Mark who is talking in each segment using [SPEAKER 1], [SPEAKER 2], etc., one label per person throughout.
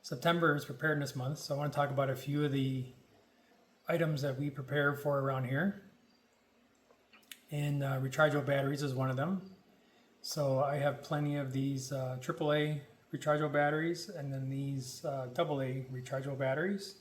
[SPEAKER 1] September is Preparedness Month, so I want to talk about a few of the items that we prepare for around here. And rechargeable batteries is one of them. So I have plenty of these AAA rechargeable batteries, and then these AA rechargeable batteries.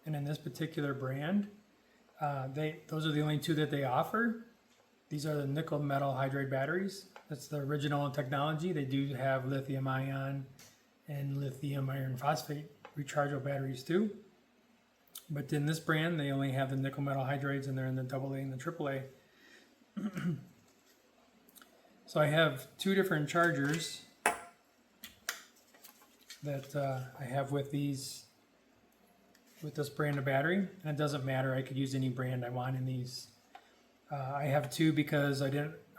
[SPEAKER 1] And in this particular brand, those are the only two that they offer. These are the nickel metal hydride batteries. That's the original technology. They do have lithium ion and lithium iron phosphate rechargeable batteries too. But in this brand, they only have the nickel metal hydrides, and they're in the AA and the AAA. So I have two different chargers that I have with this brand of battery. And it doesn't matter, I could use any brand I want in these. I have two because I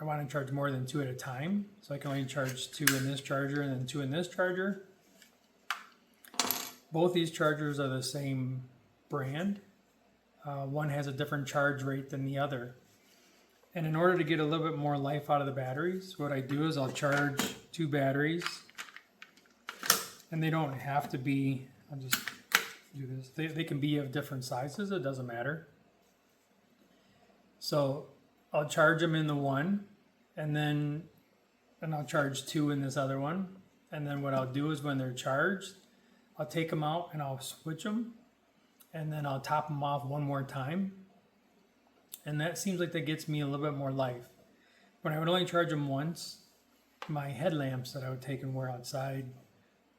[SPEAKER 1] want to charge more than two at a time. So I can only charge two in this charger and then two in this charger. Both these chargers are the same brand. One has a different charge rate than the other. And in order to get a little bit more life out of the batteries, what I do is I'll charge two batteries. And they don't have to be, I'll just do this. They can be of different sizes, it doesn't matter. So I'll charge them in the one, and I'll charge two in this other one. And then what I'll do is when they're charged, I'll take them out and I'll switch them, and then I'll top them off one more time. And that seems like that gets me a little bit more life. When I would only charge them once, my headlamps that I would take and wear outside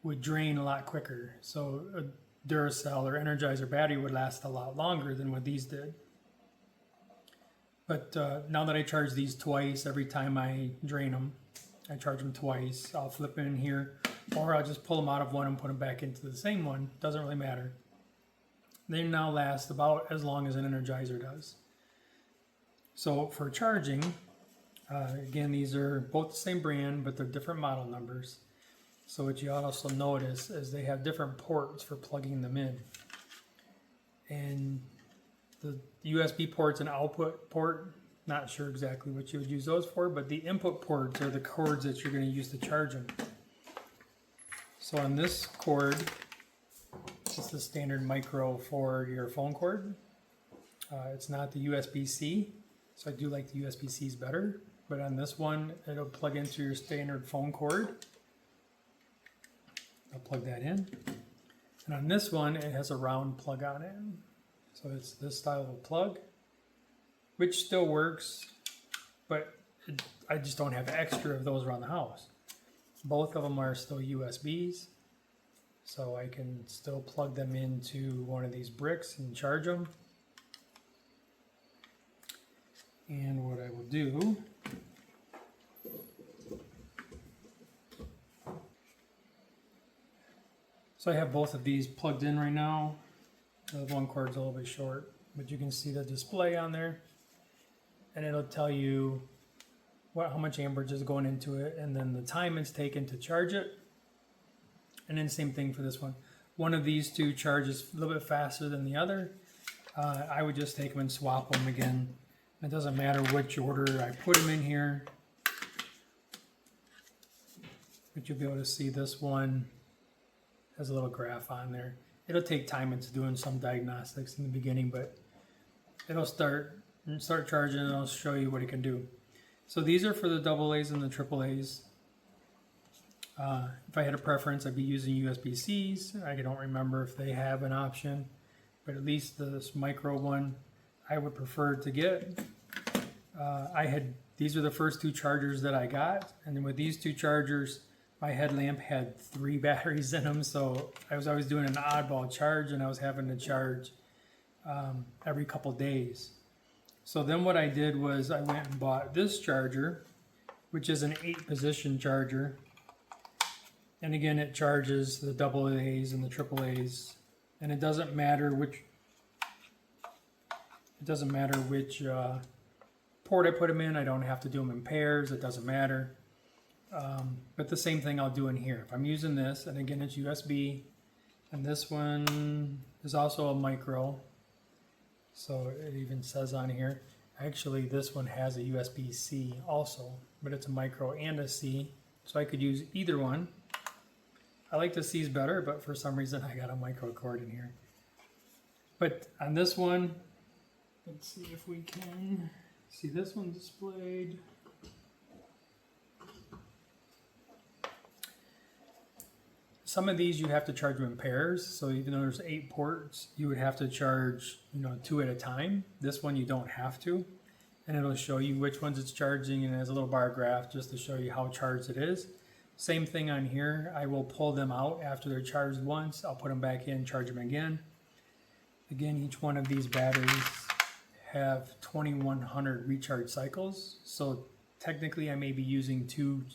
[SPEAKER 1] would drain a lot quicker. So a Duracell or Energizer battery would last a lot longer than what these did. But now that I charge these twice, every time I drain them, I charge them twice. I'll flip in here, or I'll just pull them out of one and put them back into the same one. Doesn't really matter. They now last about as long as an Energizer does. So for charging, again, these are both the same brand, but they're different model numbers. So what you also notice is they have different ports for plugging them in. And the USB port's an output port. Not sure exactly what you would use those for, but the input ports are the cords that you're going to use to charge them. So on this cord, it's the standard micro for your phone cord. It's not the USB-C, so I do like the USB-Cs better. But on this one, it'll plug into your standard phone cord. I'll plug that in. And on this one, it has a round plug on it. So it's this style of plug, which still works, but I just don't have extra of those around the house. Both of them are still USBs, so I can still plug them into one of these bricks and charge them. And what I will do, so I have both of these plugged in right now. The one cord's a little bit short, but you can see the display on there, and it'll tell you how much amperage is going into it, and then the time it's taken to charge it. And then same thing for this one. One of these two charges a little bit faster than the other. I would just take them and swap them again. It doesn't matter which order I put them in here, but you'll be able to see this one has a little graph on there. It'll take time. It's doing some diagnostics in the beginning, but it'll start charging, and I'll show you what it can do. So these are for the AA's and the AAA's. If I had a preference, I'd be using USB-Cs. I don't remember if they have an option, but at least this micro one I would prefer to get. These are the first two chargers that I got, and then with these two chargers, my headlamp had 3 batteries in them, so I was always doing an oddball charge, and I was having to charge every couple days. So then what I did was I went and bought this charger, which is an 8-position charger. And again, it charges the AA's and the AAA's, and it doesn't matter which port I put them in. I don't have to do them in pairs. It doesn't matter. But the same thing I'll do in here. If I'm using this, and again it's USB, and this one is also a micro, so it even says on here, actually this one has a USB-C also, but it's a micro and a C, so I could use either one. I like the C's better, but for some reason I got a micro cord in here. But on this one, let's see if we can see this one displayed. Some of these you have to charge them in pairs, so even though there's 8 ports, you would have to charge, 2 at a time. This one you don't have to, and it'll show you which ones it's charging, and it has a little bar graph just to show you how charged it is. Same thing on here. I will pull them out after they're charged once. I'll put them back in, charge them again. Again, each one of these batteries have 2100 recharge cycles, so technically I may be using two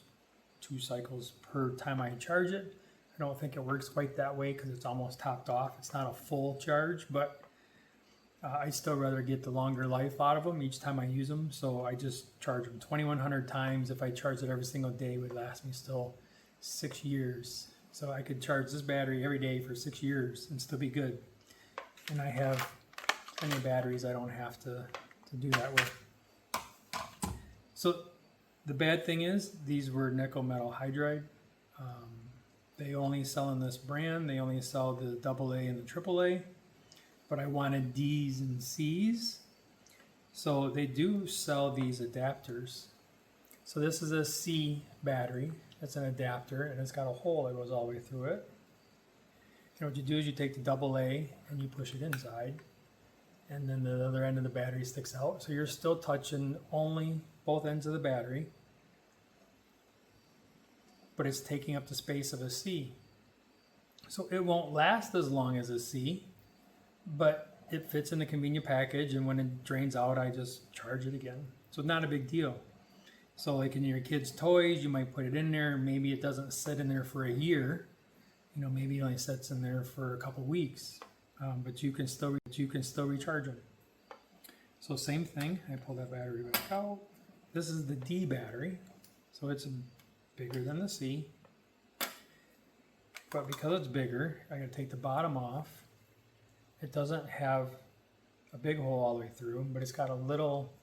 [SPEAKER 1] cycles per time I charge it. I don't think it works quite that way because it's almost topped off. It's not a full charge, but I still rather get the longer life out of them each time I use them. So I just charge them 2100 times. If I charge it every single day, it would last me still 6 years. So I could charge this battery every day for 6 years and still be good. And I have plenty of batteries I don't have to do that with. So the bad thing is these were nickel metal hydride. They only sell in this brand. They only sell the AA and the AAA. But I wanted D's and C's. So they do sell these adapters. So this is a C battery. It's an adapter, and it's got a hole that goes all the way through it. And what you do is you take the AA and you push it inside. And then the other end of the battery sticks out. So you're still touching only both ends of the battery, but it's taking up the space of a C. So it won't last as long as a C, but it fits in the convenient package, and when it drains out, I just charge it again. So not a big deal. So like in your kids' toys, you might put it in there, maybe it doesn't sit in there for a year. Maybe it only sits in there for a couple weeks, but you can still recharge them. So same thing, I pull that battery back out. This is the D battery, so it's bigger than the C, but because it's bigger, I gotta take the bottom off. It doesn't have a big hole all the way through, but it's got a little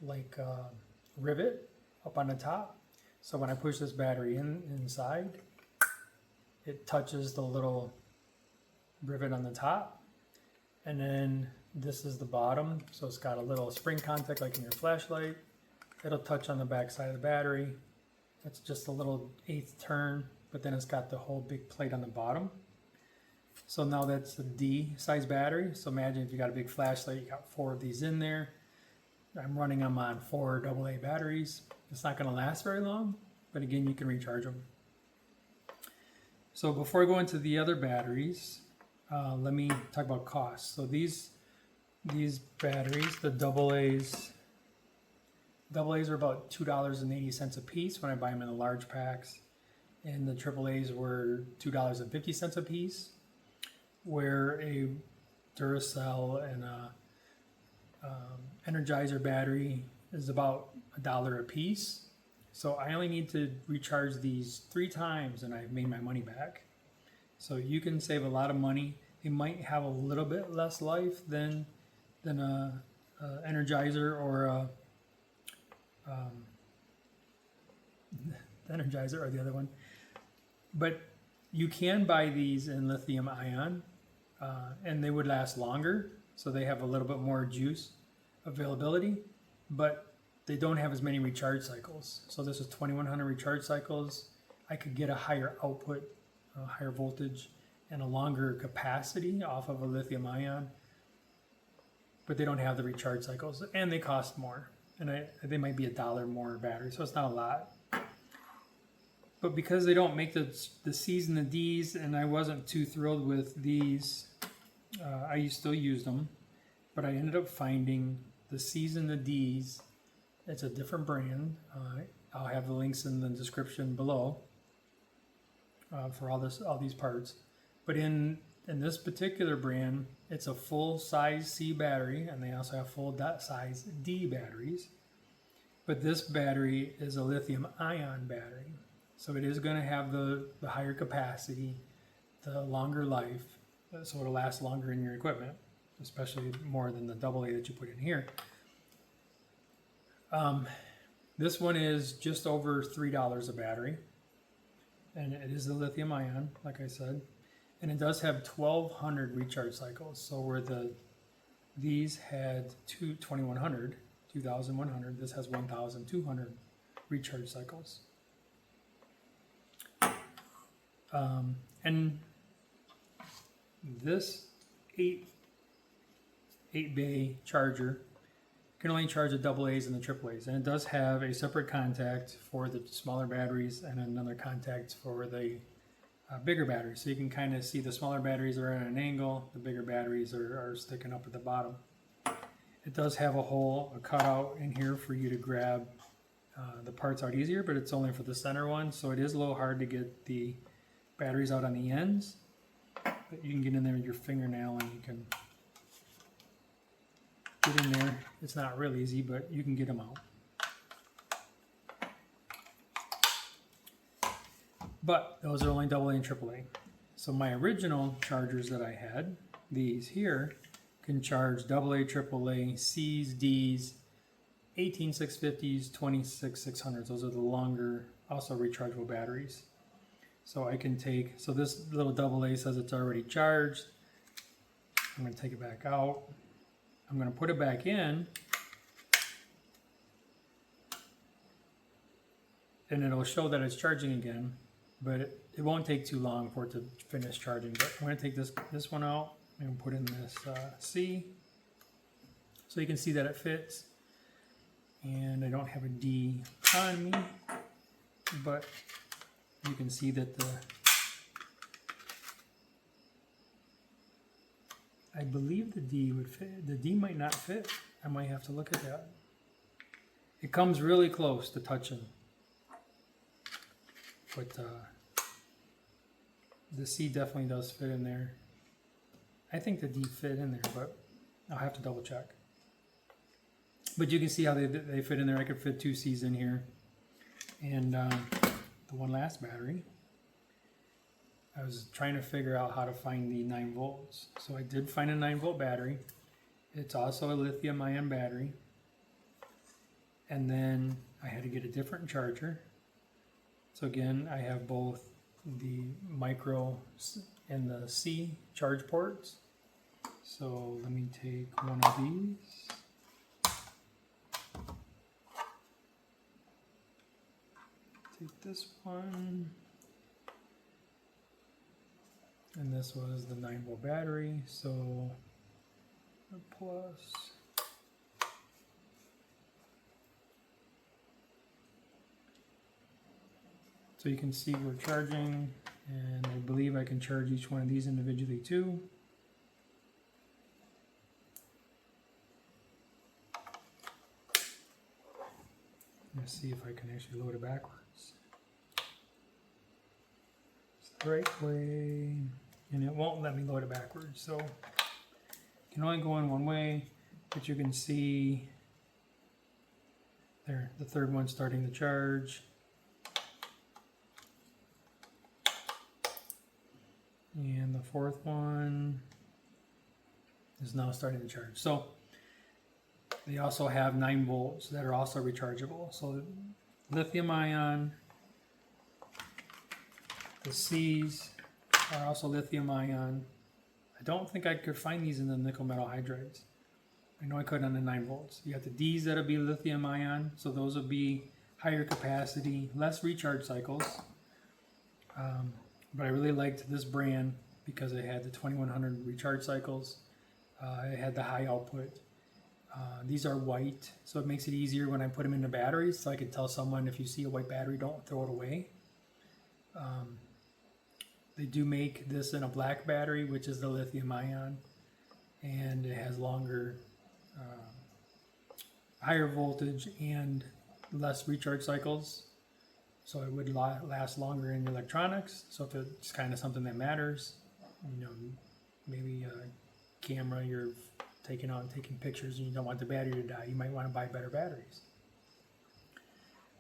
[SPEAKER 1] rivet up on the top. So when I push this battery inside, it touches the little rivet on the top, and then this is the bottom. So it's got a little spring contact like in your flashlight. It'll touch on the back side of the battery. That's just a little 1/8 turn, but then it's got the whole big plate on the bottom. So now that's a D size battery. So imagine if you got a big flashlight, you got 4 of these in there. I'm running them on 4 AA batteries. It's not going to last very long, but again, you can recharge them. So before I go into the other batteries, let me talk about cost. So these batteries, the AA's are about $2.80 a piece when I buy them in the large packs, and the AAA's were $2.50 a piece, where a Duracell and a Energizer battery is about $1 a piece. So I only need to recharge these 3 times and I've made my money back. So you can save a lot of money. It might have a little bit less life than a Energizer or a Energizer or the other one, but you can buy these in lithium ion, and they would last longer, so they have a little bit more juice availability, but they don't have as many recharge cycles. So this is 2100 recharge cycles. I could get a higher output, a higher voltage, and a longer capacity off of a lithium ion, but they don't have the recharge cycles, and they cost more. And they might be $1 more battery, so it's not a lot. But because they don't make the C's and the D's, and I wasn't too thrilled with these, I still used them, but I ended up finding the C's and the D's. It's a different brand. I'll have the links in the description below for all these parts. But in this particular brand, it's a full size C battery, and they also have full size D batteries. But this battery is a lithium ion battery. So it is going to have the higher capacity, the longer life, so it'll last longer in your equipment, especially more than the AA that you put in here. This one is just over $3 a battery. and it is the lithium ion, like I said, and it does have 1200 recharge cycles. So where these had 2100, this has 1200 recharge cycles. And this 8 bay charger can only charge the AA's and the AAA's, and it does have a separate contact for the smaller batteries and another contact for the bigger batteries. So you can kind of see the smaller batteries are at an angle, the bigger batteries are sticking up at the bottom. It does have a cutout in here for you to grab the parts out easier, but it's only for the center one, so it is a little hard to get the batteries out on the ends. But you can get in there with your fingernail and you can get in there. It's not real easy, but you can get them out. But those are only AA and AAA. So my original chargers that I had, these here, can charge AA, AAA, C's, D's, 18650s, 26600s. Those are the longer, also rechargeable batteries. So I can take, so this little AA says it's already charged. I'm going to take it back out. I'm going to put it back in. And it'll show that it's charging again, but it won't take too long for it to finish charging. But I'm going to take this one out and put in this C. So you can see that it fits. And I don't have a D on me, but you can see that I believe the D would fit. The D might not fit. I might have to look at that. It comes really close to touching. But the C definitely does fit in there. I think the D fit in there, but I'll have to double check. But you can see how they fit in there. I could fit 2 C's in here. And the one last battery, I was trying to figure out how to find the 9 volts. So I did find a 9 volt battery. It's also a lithium ion battery. And then I had to get a different charger. So again, I have both the micro and the C charge ports. So let me take one of these. Take this one. And this was the 9 volt battery, so a plus. So you can see we're charging, and I believe I can charge each one of these individually too. Let's see if I can actually load it backwards. It's the right way, and it won't let me load it backwards. So it can only go in one way, but you can see there, the third one starting to charge. And the fourth one is now starting to charge. So they also have 9 volts that are also rechargeable. So lithium ion, the C's are also lithium ion. I don't think I could find these in the nickel metal hydrides. I know I could on the 9 volts. You got the D's that'll be lithium ion, so those will be higher capacity, less recharge cycles. But I really liked this brand because it had the 2100 recharge cycles. It had the high output. These are white, so it makes it easier when I put them into batteries. So I can tell someone, if you see a white battery, don't throw it away. They do make this in a black battery, which is the lithium ion, and it has longer, higher voltage and less recharge cycles. So it would last longer in electronics. So if it's kind of something that matters, you know, maybe a camera you're taking pictures and you don't want the battery to die, you might want to buy better batteries.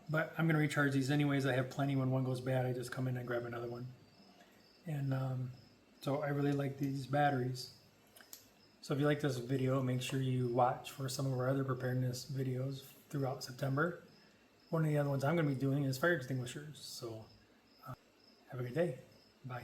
[SPEAKER 1] But I'm going to recharge these anyways. I have plenty. When one goes bad, I just come in and grab another one. And so I really like these batteries. So if you like this video, make sure you watch for some of our other preparedness videos throughout September. One of the other ones I'm going to be doing is fire extinguishers. So Have a good day. Bye.